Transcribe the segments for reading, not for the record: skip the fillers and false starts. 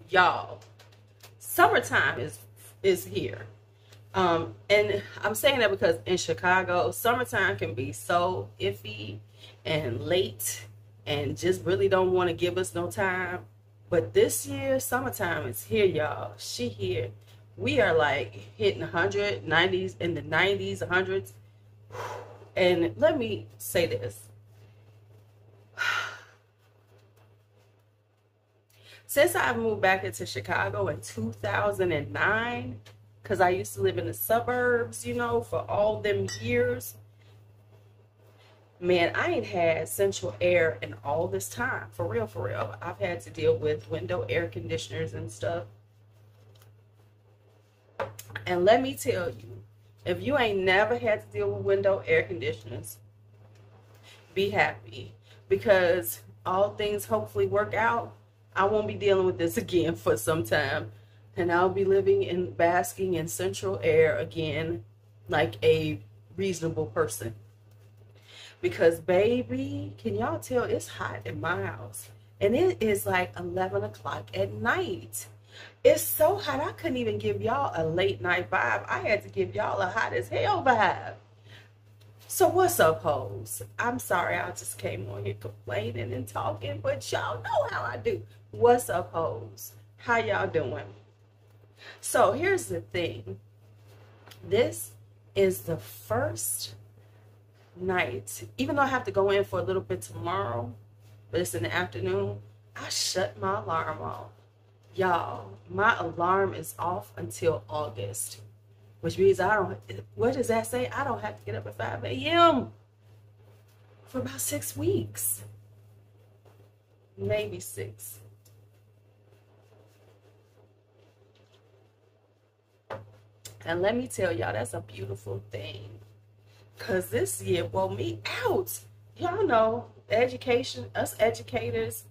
y'all, summertime is here. And I'm saying that because in Chicago, summertime can be so iffy and late and just really don't want to give us no time. But this year, summertime is here, y'all. She here. We are like hitting 100, 90s, in the 90s, 100s. And let me say this. Since I moved back into Chicago in 2009, because I used to live in the suburbs, you know, for all them years, man, I ain't had central air in all this time. For real, for real. I've had to deal with window air conditioners and stuff. And let me tell you, if you ain't never had to deal with window air conditioners, be happy. Because all things hopefully work out. I won't be dealing with this again for some time. And I'll be living and basking in central air again like a reasonable person. Because, baby, can y'all tell it's hot in my house? And it is like 11 o'clock at night. It's so hot, I couldn't even give y'all a late night vibe. I had to give y'all a hot as hell vibe. So what's up, hoes? I'm sorry, I just came on here complaining and talking, but y'all know how I do. What's up, hoes? How y'all doing? So here's the thing. This is the first night, even though I have to go in for a little bit tomorrow, but it's in the afternoon, I shut my alarm off. Y'all, my alarm is off until August, which means I don't, what does that say? I don't have to get up at 5 a.m. for about 6 weeks. Maybe 6. And let me tell y'all, that's a beautiful thing. Because this year wore me out. Y'all know, education, us educators,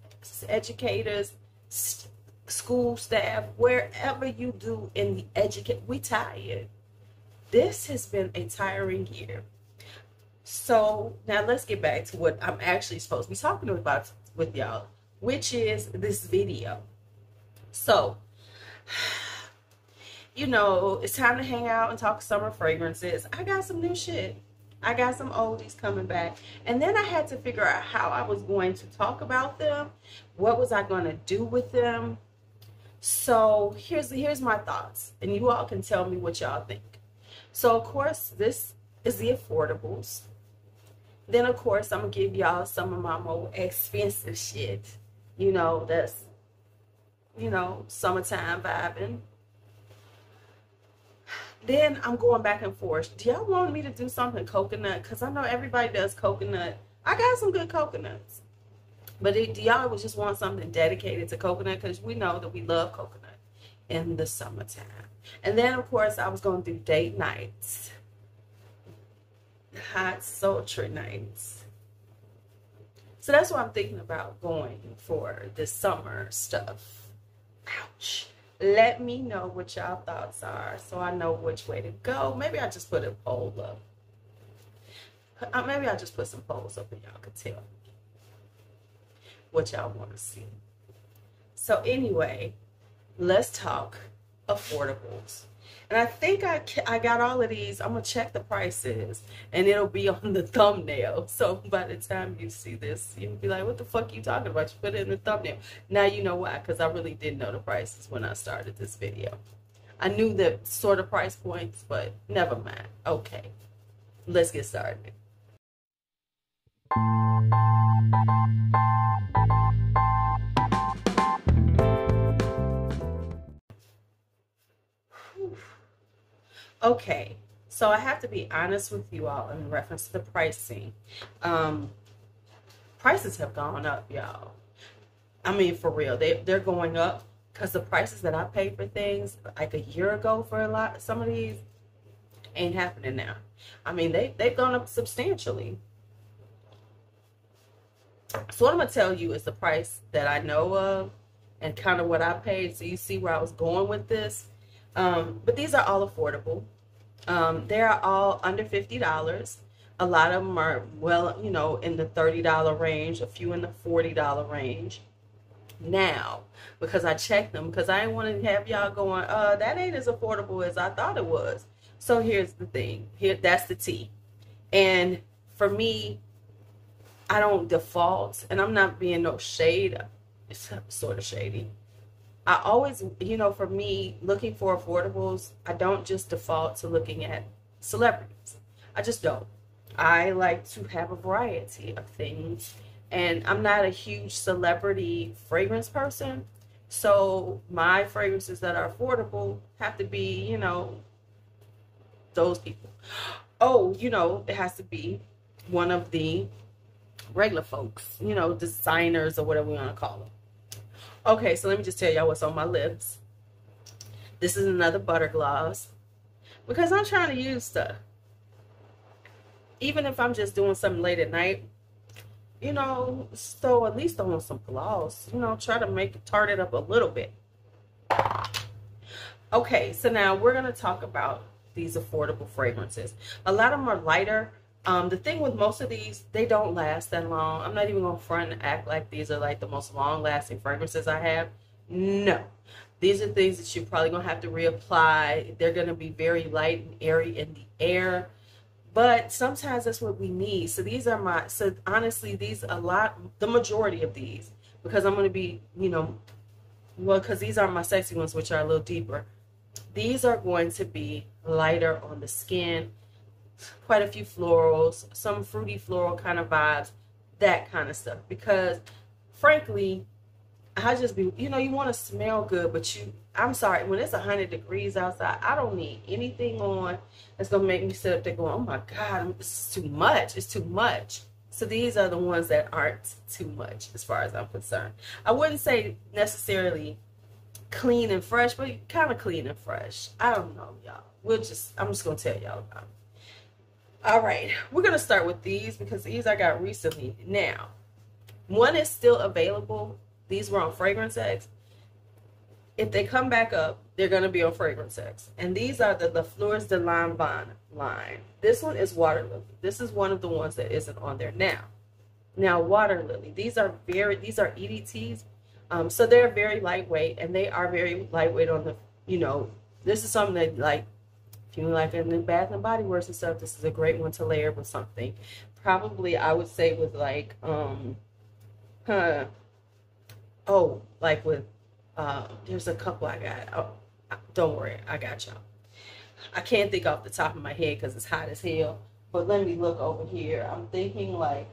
school staff, wherever you do in the educate, we tired. This has been a tiring year. So now let's get back to what I'm actually supposed to be talking about with y'all, which is this video. So, you know, it's time to hang out and talk summer fragrances. I got some new shit. I got some oldies coming back. And then I had to figure out how I was going to talk about them. What was I going to do with them? So here's my thoughts. And you all can tell me what y'all think. So, of course, this is the affordables. Then, of course, I'm going to give y'all some of my more expensive shit. You know, that's, you know, summertime vibing. Then I'm going back and forth. Do y'all want me to do something coconut? Because I know everybody does coconut. I got some good coconuts. But do y'all just want something dedicated to coconut? Because we know that we love coconut in the summertime. And then, of course, I was going to do date nights. Hot, sultry nights. So that's what I'm thinking about going for this summer stuff. Ouch. Let me know what y'all thoughts are so I know which way to go. Maybe I just put a poll up. Maybe I just put some polls up and y'all can tell me what y'all want to see. So anyway, let's talk affordables. And I think I got all of these. I'm going to check the prices and it'll be on the thumbnail. So by the time you see this, you'll be like, what the fuck are you talking about? You put it in the thumbnail. Now you know why, because I really didn't know the prices when I started this video. I knew the sort of price points, but never mind. Okay, let's get started. Okay, so I have to be honest with you all in reference to the pricing. Prices have gone up, y'all. I mean, for real, they're going up because the prices that I paid for things like a year ago for some of these ain't happening now. I mean, they've gone up substantially. So what I'm gonna tell you is the price that I know of and kind of what I paid, so you see where I was going with this. But these are all affordable. They are all under $50. A lot of them are, well, you know, in the $30 range, a few in the $40 range. now, because I checked them, because I didn't want to have y'all going, that ain't as affordable as I thought it was. So here's the thing. Here, that's the tea. And for me, I don't default, and I'm not being no shade. It's sort of shady. I always, you know, for me, looking for affordables, I don't just default to looking at celebrities. I just don't. I like to have a variety of things. And I'm not a huge celebrity fragrance person. So my fragrances that are affordable have to be, you know, those people. Oh, you know, it has to be one of the regular folks, you know, designers or whatever we want to call them. Okay, so let me just tell y'all what's on my lips. This is another butter gloss, because I'm trying to use stuff. Even if I'm just doing something late at night, you know, so at least I want some gloss, you know, try to make it, tart it up a little bit. Okay, so now we're going to talk about these affordable fragrances. A lot of them are lighter. The thing with most of these, they don't last that long. I'm not even going to front and act like these are like the most long-lasting fragrances I have. No. These are things that you're probably going to have to reapply. They're going to be very light and airy in the air. But sometimes that's what we need. So these are my, so honestly, these a lot, the majority of these, because I'm going to be, you know, well, because these are my sexy ones, which are a little deeper. These are going to be lighter on the skin, quite a few florals, some fruity floral kind of vibes, that kind of stuff. Because frankly, I just be, you know, you want to smell good, but I'm sorry, when it's 100 degrees outside, I don't need anything on that's going to make me sit up there going, oh my God, this is too much. It's too much. So these are the ones that aren't too much as far as I'm concerned. I wouldn't say necessarily clean and fresh, but kind of clean and fresh. I don't know, y'all. I'm just going to tell y'all about it. All right, we're going to start with these because these I got recently. Now, one is still available. These were on Fragrance X. If they come back up, they're going to be on Fragrance X. And these are the Fleurs de Lanvin line. This one is Water Lily. This is one of the ones that isn't on there now. Now, Water Lily. These are EDTs. So they're very lightweight, and they are very lightweight on the, you know, this is something that, like, if you like in the Bath and Body Works and stuff, this is a great one to layer with something. Probably, I would say with like, like with, there's a couple I got. Oh, don't worry, I got y'all. I can't think off the top of my head because it's hot as hell. But let me look over here. I'm thinking like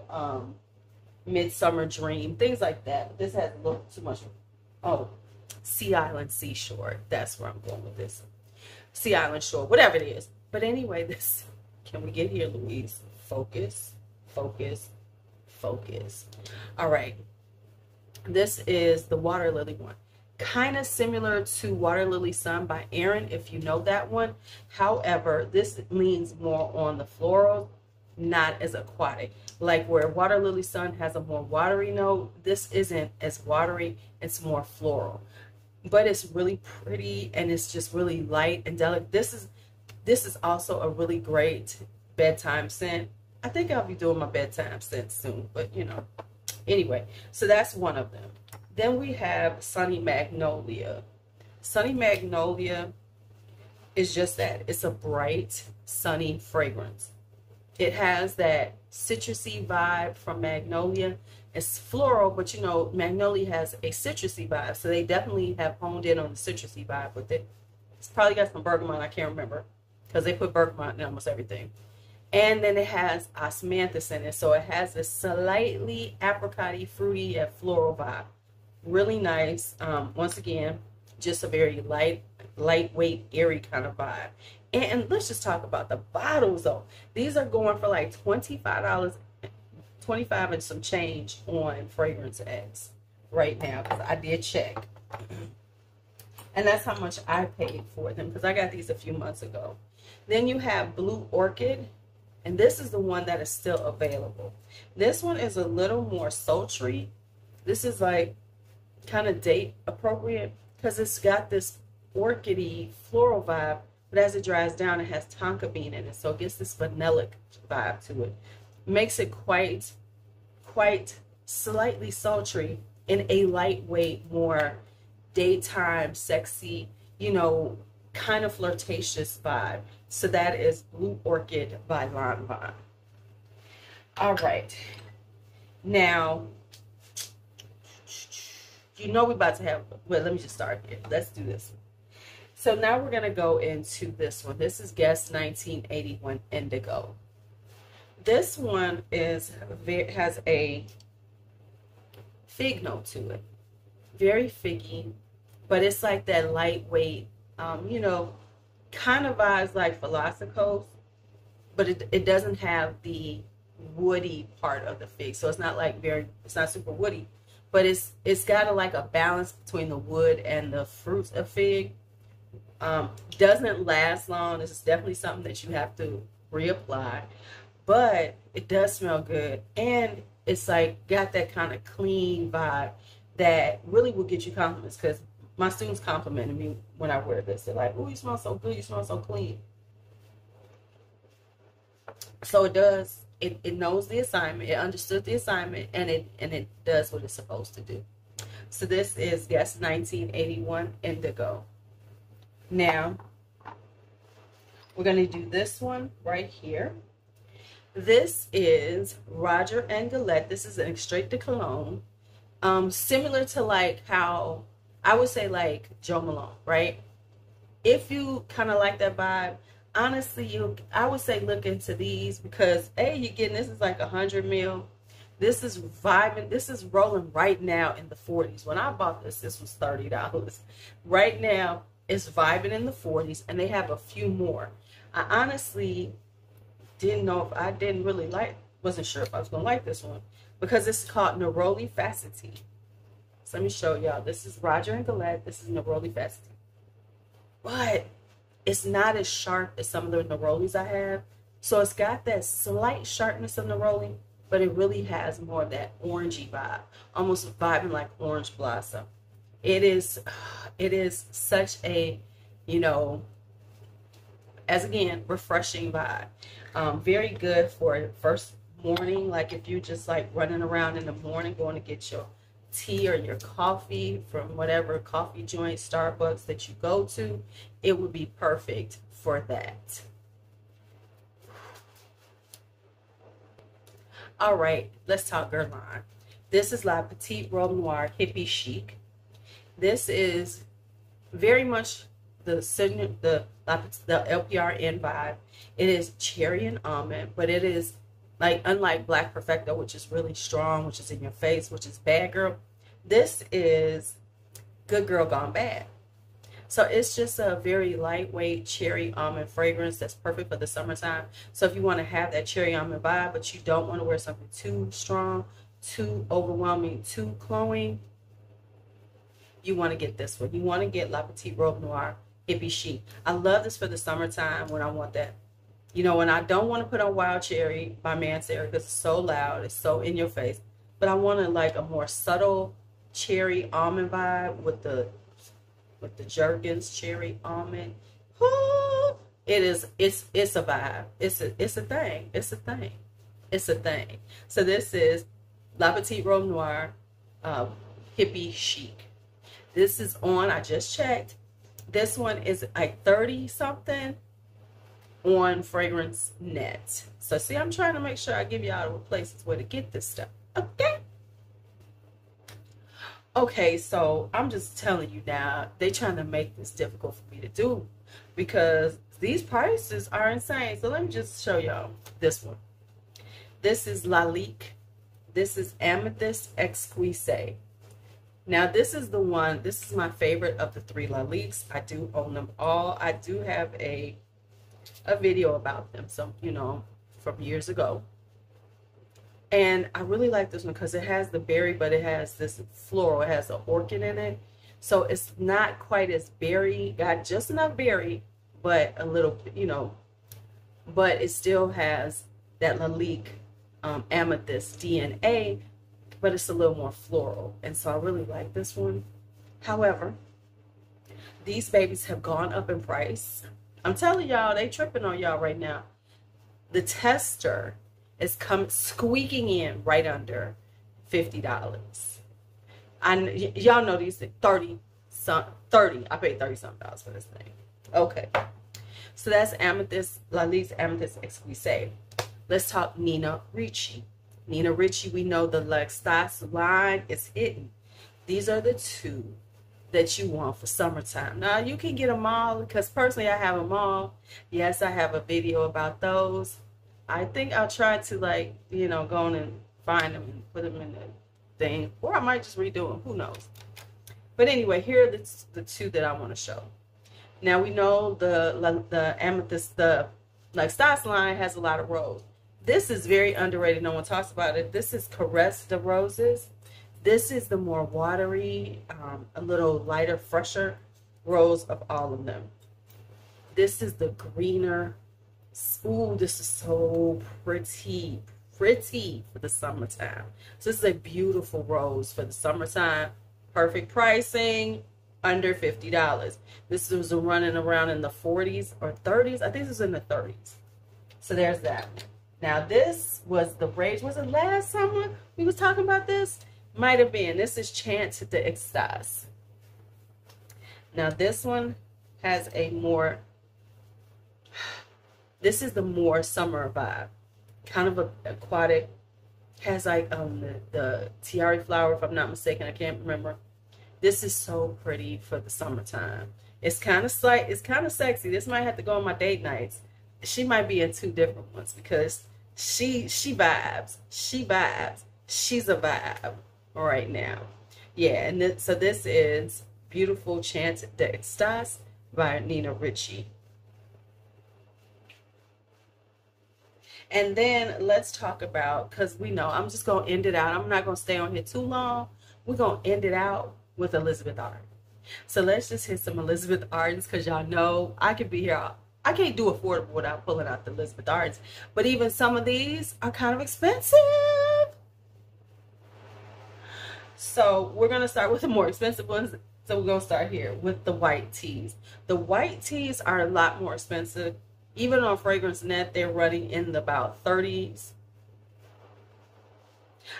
Midsummer Dream, things like that. But this has a little too much. Oh, Sea Island Seashore. That's where I'm going with this. Sea Island Shore, whatever it is. But anyway, this. Can we get here, Louise? Focus, focus, focus. All right. This is the Water Lily one. Kind of similar to Water Lily Sun by Erin, if you know that one. However, this leans more on the floral, not as aquatic. Like where Water Lily Sun has a more watery note, this isn't as watery, it's more floral. But it's really pretty and it's just really light and delicate. This is also a really great bedtime scent. I think I'll be doing my bedtime scent soon, but you know. Anyway, so that's one of them. Then we have Sunny Magnolia. Sunny Magnolia is just that. It's a bright, sunny fragrance. It has that citrusy vibe from Magnolia. It's floral, but you know, Magnolia has a citrusy vibe. So they definitely have honed in on the citrusy vibe with it. It's probably got some bergamot, I can't remember. Because they put bergamot in almost everything. And then it has osmanthus in it. So it has this slightly apricot-y, fruity, and floral vibe. Really nice. Once again, just a very lightweight, airy kind of vibe. And let's just talk about the bottles though. These are going for like $25, $25 and some change on Fragrance X right now, because I did check. And that's how much I paid for them, because I got these a few months ago. Then you have Blue Orchid. And this is the one that is still available. This one is a little more sultry. This is like kind of date appropriate because it's got this orchidy floral vibe, but as it dries down, it has tonka bean in it. So it gets this vanillic vibe to it. Makes it quite slightly sultry, in a lightweight, more daytime, sexy, you know, kind of flirtatious vibe. So that is Blue Orchid by Lanvin. All right. Now, you know we're about to have, well, let me just start here. Let's do this. So now we're going to go into this one. This is Guess 1981 Indigo. This one has a fig note to it. Very figgy, but it's like that lightweight, you know, kind of vibes like Philosophos, but it doesn't have the woody part of the fig. So it's not like it's not super woody, but it's got like a balance between the wood and the fruits of fig. Doesn't last long. This is definitely something that you have to reapply, but it does smell good, and it's like got that kind of clean vibe that really will get you compliments, because my students complimented me when I wear this. They're like, "Oh, you smell so good, you smell so clean." So it does, it knows the assignment, it understood the assignment, and it does what it's supposed to do. So this is Guess 1981 Indigo. Now we're going to do this one right here. This is Roger and Gillette. This is an extrait de cologne, similar to like how I would say like Joe Malone, right? If you kind of like that vibe, honestly, I would say look into these, because you're getting, this is like 100 ml. This is vibing. This is rolling right now in the 40s. When I bought this was $30. Right now, it's vibing in the 40s, and they have a few more. I honestly wasn't sure if I was gonna like this one, because it's called Neroli Faceti. So let me show y'all. This is Roger and Gillette. This is Neroli Faceti, but it's not as sharp as some of the Nerolis I have. So it's got that slight sharpness of Neroli, but it really has more of that orangey vibe, almost vibing like orange blossom. It is such a, you know, as again, refreshing vibe. Very good for first morning, like if you just like running around in the morning going to get your tea or your coffee from whatever coffee joint, Starbucks that you go to, it would be perfect for that. All right, let's talk Guerlain. This is La Petite Robe Noire Hippie Chic. This is very much the LPRN vibe. It is cherry and almond, but it is like, unlike Black Perfecto, which is really strong, which is in your face, which is bad girl, this is good girl gone bad. So it's just a very lightweight cherry almond fragrance that's perfect for the summertime. So if you want to have that cherry almond vibe, but you don't want to wear something too strong, too overwhelming, too cloying, you want to get this one. You want to get La Petite Robe Noire Hippie Chic. I love this for the summertime when I want that. You know, when I don't want to put on Wild Cherry by Mancera because it's so loud, it's so in your face. But I want to like a more subtle cherry almond vibe with the Jergens cherry almond. Ooh, it's a vibe. It's a thing. It's a thing. It's a thing. So this is La Petite Robe Noire Hippie Chic. This is on, I just checked. This one is like 30 something on Fragrance Net. So see, I'm trying to make sure I give y'all places where to get this stuff. Okay. Okay, so I'm just telling you now, they trying to make this difficult for me to do because these prices are insane. So let me just show y'all this one. This is Lalique. This is Amethyst Exquise. Now this is the one, this is my favorite of the three Laliques. I do own them all. I do have a video about them, so you know, from years ago. And I really like this one because it has the berry, but it has this floral. It has an orchid in it. So it's not quite as berry, got just enough berry, but a little, you know, but it still has that Lalique amethyst DNA, but it's a little more floral. And so I really like this one. However, these babies have gone up in price. I'm telling y'all, they tripping on y'all right now. The tester is squeaking in right under $50. Y'all know these things, 30. I paid $30 for this thing. Okay. So that's Amethyst, Lalique Amethyst Exquisite. Let's talk Nina Ricci. Nina Ricci, we know the L'Extase line is hidden. These are the two that you want for summertime. Now, you can get them all, because personally, I have them all. Yes, I have a video about those. I think I'll try to, like, you know, go on and find them and put them in the thing. Or I might just redo them. Who knows? But anyway, here are the two that I want to show. Now, we know the Amethyst, the L'Extase line has a lot of rose. This is very underrated. No one talks about it. This is Caresse de Roses. This is the more watery, a little lighter, fresher rose of all of them. This is the greener. Ooh, this is so pretty for the summertime. So this is a beautiful rose for the summertime. Perfect pricing, under $50. This was running around in the 40s or 30s. I think this was in the 30s. So there's that. Now this was the rage. Was it last summer we was talking about this? Might have been. This is Chant d'Extase. Now this one has a more, this is the more summer vibe. Kind of aquatic. Has like the tiara flower, if I'm not mistaken. I can't remember. This is so pretty for the summertime. It's kind of slight. It's kind of sexy. This might have to go on my date nights. She might be in two different ones because she vibes. She vibes. She's a vibe right now. Yeah, and so this is Beautiful Chant d'Extase by Nina Ricci. And then let's talk about, because we know, I'm just going to end it out. I'm not going to stay on here too long. We're going to end it out with Elizabeth Arden. So let's just hit some Elizabeth Ardens, because y'all know I could be here. I can't do affordable without pulling out the Elizabeth Ardens. But even some of these are kind of expensive. So we're going to start with the more expensive ones. So we're going to start here with the white teas. The white teas are a lot more expensive. Even on Fragrance Net, they're running in the about 30s.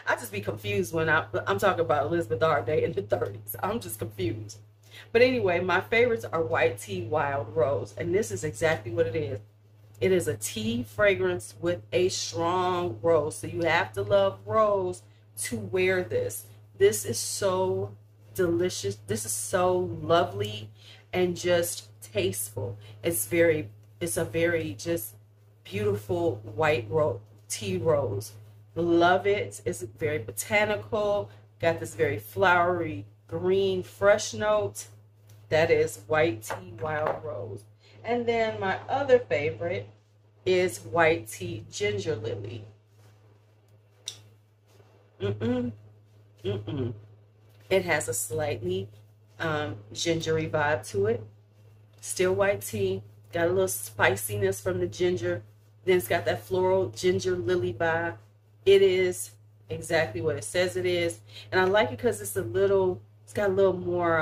I just be confused when I'm talking about Elizabeth Arden in the 30s. I'm just confused. But anyway, my favorites are White Tea Wild Rose. And this is exactly what it is. It is a tea fragrance with a strong rose. So you have to love rose to wear this. This is so delicious. This is so lovely and just tasteful. It's a very just beautiful white tea rose. Love it. It's very botanical. Got this very flowery, green, fresh note. That is White Tea Wild Rose. And then my other favorite is White Tea Ginger Lily. It has a slightly gingery vibe to it. Still white tea. Got a little spiciness from the ginger. Then it's got that floral ginger lily vibe. It is exactly what it says it is. And I like it because it's got a little more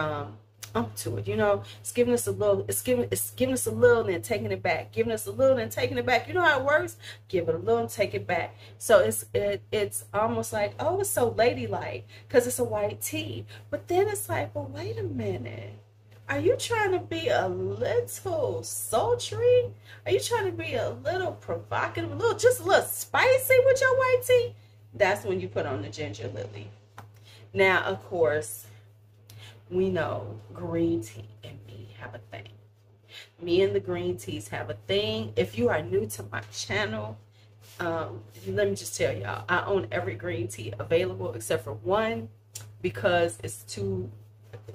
ump to it. You know, it's giving us a little, it's giving us a little and then taking it back. Giving us a little and taking it back. You know how it works? Give it a little and take it back. So it's almost like, oh, it's so ladylike because it's a white tea. But then it's like, well, wait a minute. Are you trying to be a little sultry? Are you trying to be a little provocative, just a little spicy with your white tea? That's when you put on the ginger lily. Now, of course, we know green tea and me have a thing. Me and the green teas have a thing. If you are new to my channel, let me just tell y'all, I own every green tea available except for one because it's too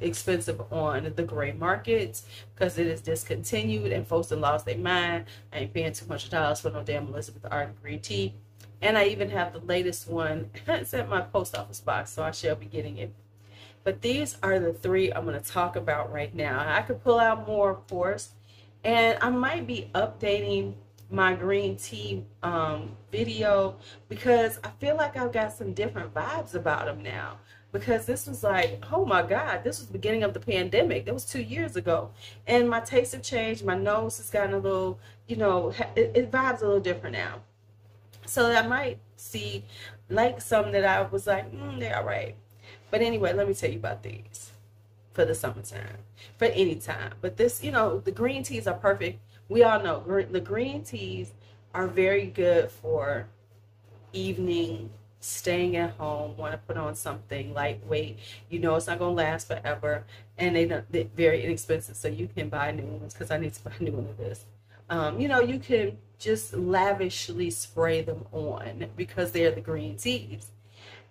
expensive on the gray markets because it is discontinued and folks have lost their mind. I ain't paying $200 for no damn Elizabeth Arden green tea. And I even have the latest one. It's at my post office box, so I shall be getting it. But these are the three I'm going to talk about right now. I could pull out more, of course, and I might be updating my green tea video because I feel like I've got some different vibes about them now. Because this was like, oh my God, this was the beginning of the pandemic. That was 2 years ago. And my tastes have changed. My nose has gotten a little, you know, it vibes a little different now. So I might see like some that I was like, they're all right. But anyway, let me tell you about these for the summertime, for any time. But this, the green teas are perfect. We all know the green teas are very good for evening, staying at home, want to put on something lightweight. It's not going to last forever, and they're very inexpensive, so you can buy new ones because I need to buy new one of this. You can just lavishly spray them on because they're the green teas.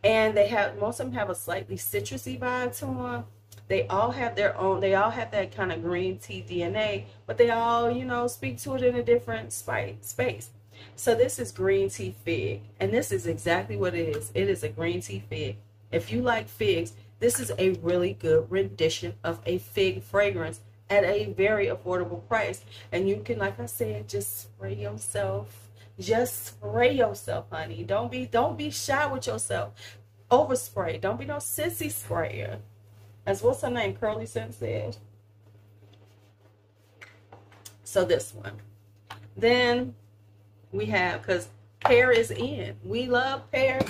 And most of them have a slightly citrusy vibe to them. They all have their own, they all have that kind of green tea DNA, but they all, speak to it in a different space. So this is green tea fig, and this is exactly what it is. It is a green tea fig. If you like figs, this is a really good rendition of a fig fragrance at a very affordable price. And you can, like I said, just spray yourself. Just spray yourself, honey. Don't be shy with yourself. Overspray. Don't be no sissy sprayer. As what's her name? Curly Scent said. So this one. Then we have, because pear is in. We love pear.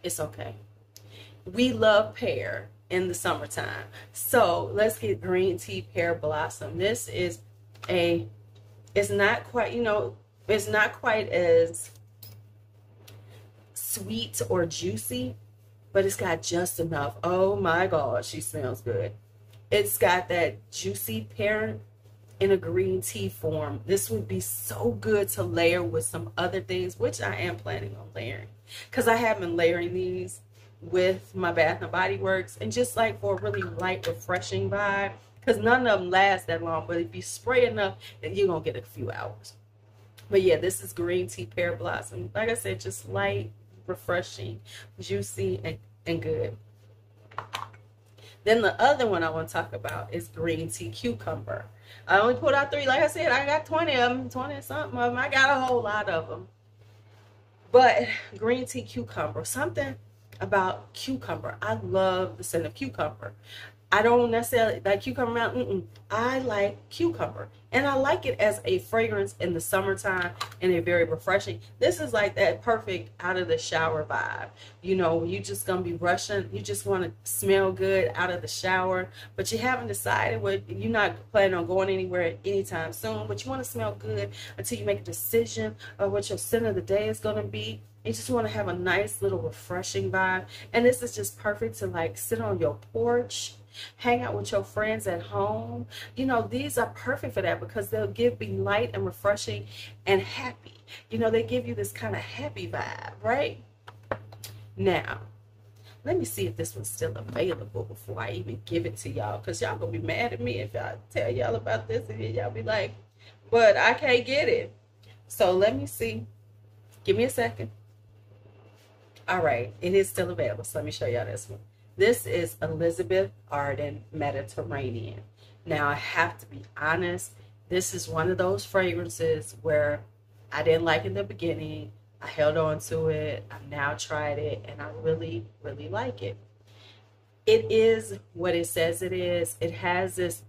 It's okay. We love pear in the summertime. So let's get green tea pear blossom. This is it's not quite, it's not quite as sweet or juicy, but it's got just enough. Oh my God, she smells good. It's got that juicy pear in a green tea form. This would be so good to layer with some other things, which I am planning on layering, because I have been layering these with my Bath and Body Works, and just like for a really light, refreshing vibe, because none of them last that long, but if you spray enough, then you're gonna get a few hours. But yeah, this is green tea pear blossom. Like I said, just light, refreshing, juicy, and good. Then the other one I want to talk about is green tea cucumber. I only pulled out 3. Like I said, I got 20 of them, 20 something of them. I got a whole lot of them. But green tea cucumber, something about cucumber. I love the scent of cucumber. I don't necessarily like cucumber. I like cucumber, and I like it as a fragrance in the summertime, and a very refreshing. This is like that perfect out of the shower vibe. You just gonna be rushing. You just want to smell good out of the shower, but you haven't decided what you're not planning on going anywhere anytime soon. But you want to smell good until you make a decision of what your scent of the day is gonna be. You just want to have a nice little refreshing vibe, and this is just perfect to like sit on your porch, hang out with your friends at home. These are perfect for that because they'll be light and refreshing and happy. They give you this kind of happy vibe, right? Now, let me see if this one's still available before I even give it to y'all, because y'all gonna be mad at me if I tell y'all about this and y'all be like, but I can't get it. So let me see. Give me a second. All right, it is still available, so let me show y'all this one. This is Elizabeth Arden Mediterranean. Now, I have to be honest, this is one of those fragrances where I didn't like in the beginning. I held on to it. I've now tried it, and I really, really like it. It is what it says it is. It has this,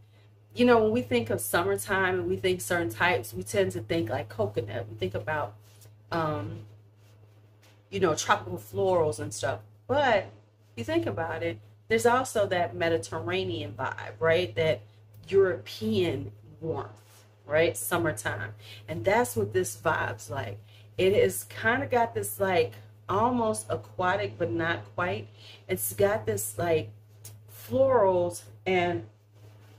when we think of summertime and we think certain types, we tend to think like coconut. We think about, tropical florals and stuff. But you think about it, there's also that Mediterranean vibe, right? That European warmth, right? Summertime. And that's what this vibe's like. It has kind of got this like almost aquatic, but not quite. It's got this like florals and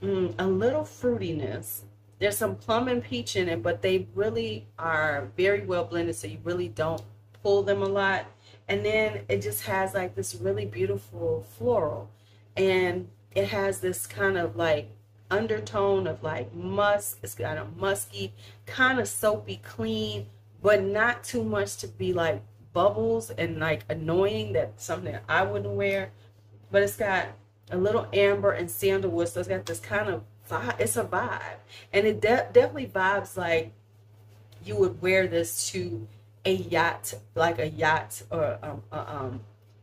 a little fruitiness. There's some plum and peach in it, but they really are very well blended, so you really don't pull them a lot. And then it just has like this really beautiful floral, and it has this kind of like undertone of like musk. It's got a musky, kind of soapy clean, but not too much to be like bubbles and like annoying. That's something that I wouldn't wear. But it's got a little amber and sandalwood, so it's got this kind of vibe. It's a vibe, and it definitely vibes like you would wear this to a yacht, like a yacht or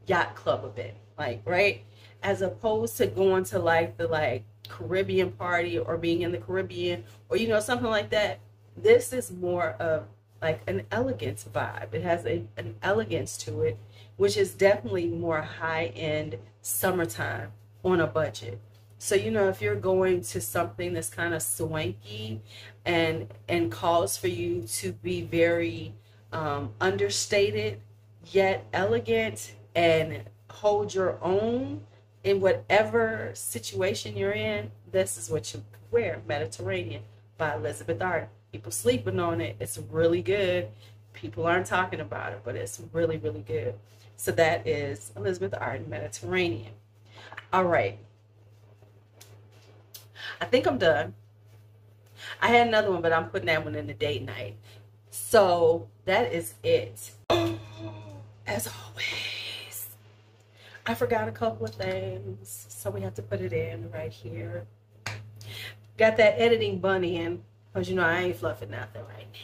yacht club event, like, right? As opposed to going to like the Caribbean party or being in the Caribbean or something like that. This is more of like an elegance vibe. It has an elegance to it, which is definitely more high-end summertime on a budget. So, you know, if you're going to something that's kind of swanky and calls for you to be very understated yet elegant and hold your own in whatever situation you're in, this is what you wear. Mediterranean by Elizabeth Arden. People sleeping on it. It's really good. People aren't talking about it, but it's really, really good. So that is Elizabeth Arden Mediterranean. All right. I think I'm done. I had another one, but I'm putting that one in the date night. So that is it. As always, I forgot a couple of things, so we have to put it in right here. Got that editing bunny in, because you know I ain't fluffing nothing right now.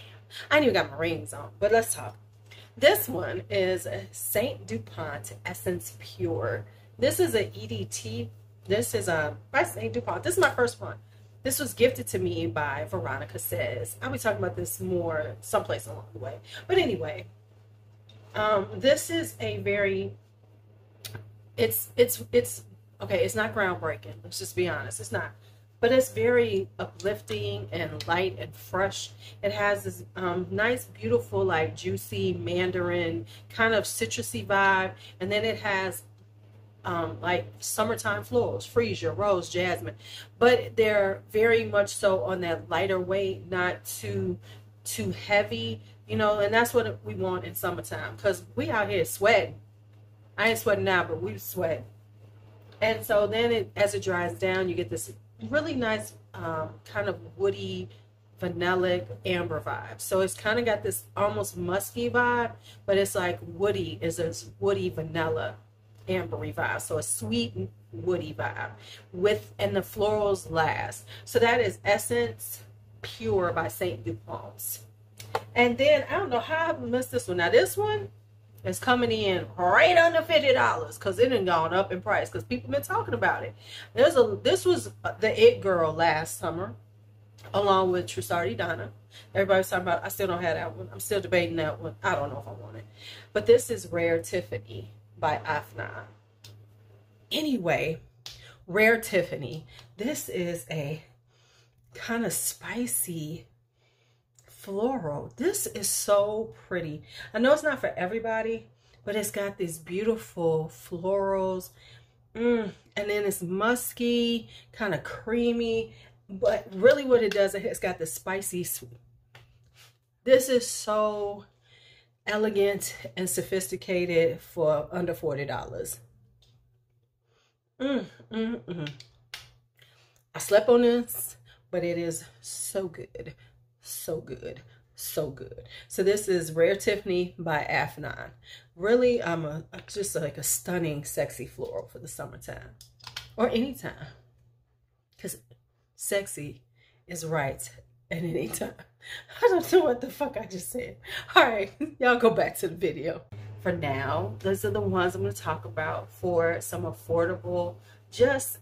I ain't even got my rings on, but let's talk. This one is a Saint DuPont Essence Pure. This is an EDT. This is by Saint DuPont. This is my first one. This was gifted to me by Veronica Says. I'll be talking about this more someplace along the way. But anyway, this is a very, it's okay, it's not groundbreaking. Let's just be honest. It's not. But it's very uplifting and light and fresh. It has this nice, beautiful, like juicy mandarin kind of citrusy vibe. And then it has like summertime florals, freesia, rose, jasmine, but they're very much so on that lighter weight, not too heavy, you know. And that's what we want in summertime, because we out here sweating. I ain't sweating now, but we sweat. And so then as it dries down, you get this really nice kind of woody, vanillic, amber vibe. So it's kind of got this almost musky vibe, but it's like woody, is this woody vanilla ambery vibe. So a sweet woody vibe and the florals last. So that is Essence Pure by Saint DuPont. And then I don't know how I missed this one. Now this one is coming in right under $50 because it done gone up in price because people been talking about it. This was the it girl last summer, along with Trussardi Donna. Everybody's talking about. I still don't have that one. I'm still debating that one. I don't know if I want it. But this is Rare Tiffany by Afnan. Anyway, Rare Tiffany. This is a kind of spicy floral. This is so pretty. I know it's not for everybody, but it's got these beautiful florals. And then it's musky, kind of creamy. But really what it does, it's got the spicy. This is so elegant and sophisticated for under $40. I slept on this, but it is so good. So good. So good. So this is Rare Tiffany by Afnan. Really, just like a stunning, sexy floral for the summertime. Or anytime. Because sexy is right at any time. I don't know what the fuck I just said. All right, y'all go back to the video. For now, those are the ones I'm going to talk about for some affordable, just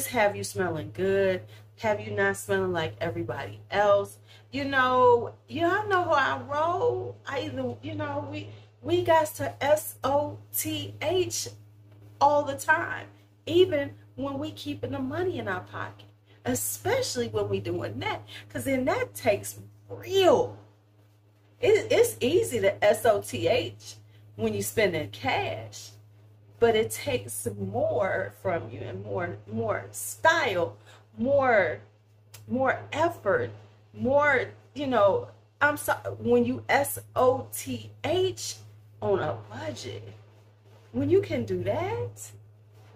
have you smelling good, have you not smelling like everybody else. You know, y'all know how I roll. We got to SOTH all the time, even when we keeping the money in our pocket. Especially when we doing that, because then that takes real. It's easy to SOTH when you spending cash, but it takes more from you and more style, more effort, more. You know, I'm sorry, when you SOTH on a budget, when you can do that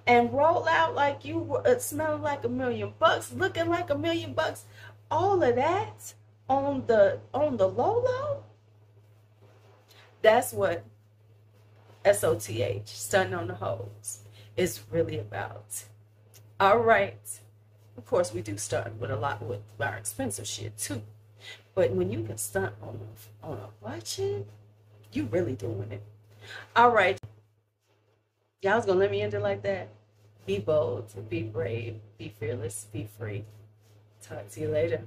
and roll out like you smelling like $1 million, looking like $1 million, all of that on the low. That's what SOTH, stunting on the hoes, is really about. All right. Of course, we do stunt with our expensive shit too. But when you can stunt on a budget, you really doing it. All right. Y'all's gonna let me end it like that? Be bold, be brave, be fearless, be free. Talk to you later.